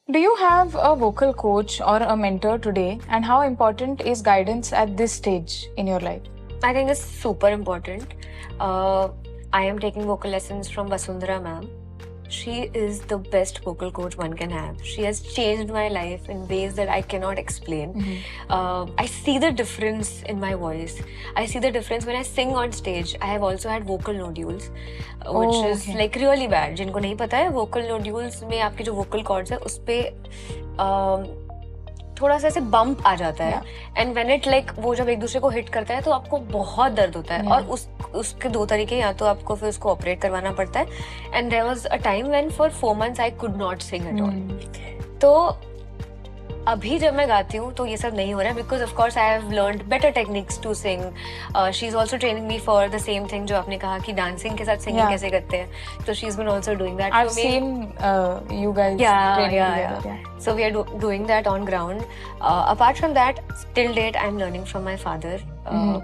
Do you have a vocal coach or a mentor today, and how important is guidance at this stage in your life? I think it's super important. I am taking vocal lessons from Vasundhara ma'am. She is the best vocal coach one can have. She has changed my life in ways that I cannot explain. I see the difference in my voice. I see the difference when I sing on stage. I have also had vocal nodules, which is like really bad. जिनको नहीं पता है, vocal nodules में आपके जो vocal cords है, उस पे थोड़ा सा ऐसे बम्प आ जाता है एंड व्हेन इट लाइक वो जब एक दूसरे को हिट करता है तो आपको बहुत दर्द होता है और उसके दो तरीके, या तो आपको फिर उसको ऑपरेट करवाना पड़ता है and there was a time when for 4 months I could not sing at all. तो अभी जब मैं गाती हूँ तो ये सब नहीं हो रहा है because of course I have learned better techniques to sing. She is also training me for the same thing जो आपने कहा कि डांसिंग के साथ सिंगिंग कैसे करते हैं, तो she is been also doing that. I've seen you guys training together. So we are doing that on ground. Apart from that, till date I'm learning from my father,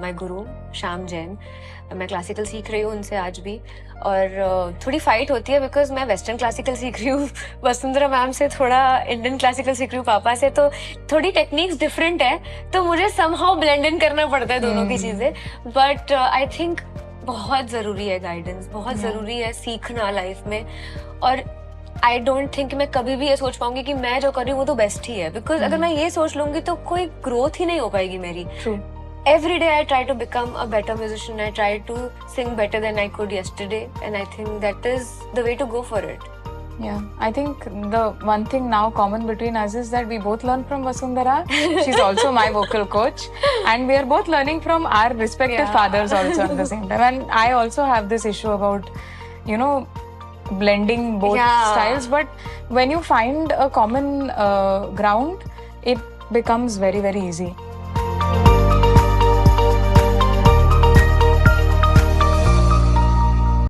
my guru Sham Jain. मैं classical सीख रही हूँ उनसे आज भी, और थोड़ी fight होती है बिकॉज मैं वेस्टर्न क्लासिकल सीख रही हूँ वसुंधरा मैम से, थोड़ा इंडियन क्लासिकल सीख रही हूँ पापा से, तो थोड़ी टेक्निक्स डिफरेंट है, तो मुझे समहाउ ब्लेंड इन करना पड़ता है दोनों की चीज़ें. बट आई थिंक बहुत ज़रूरी है गाइडेंस, बहुत ज़रूरी है सीखना लाइफ में. और आई डोंट थिंक मैं कभी भी ये सोच पाऊंगी कि मैं जो कर रही हूँ वो तो बेस्ट ही है, बिकॉज अगर मैं ये सोच लूंगी तो कोई ग्रोथ ही नहीं हो पाएगी मेरी. Every day I try to become a better musician. I try to sing better than I could yesterday, and I think that is the way to go for it. Yeah, I think the one thing now common between us is that we both learn from Vasundhara. She's also my vocal coach, and we are both learning from our respective fathers also at the same time. And I also have this issue about, blending both styles. But when you find a common ground, it becomes very, very easy.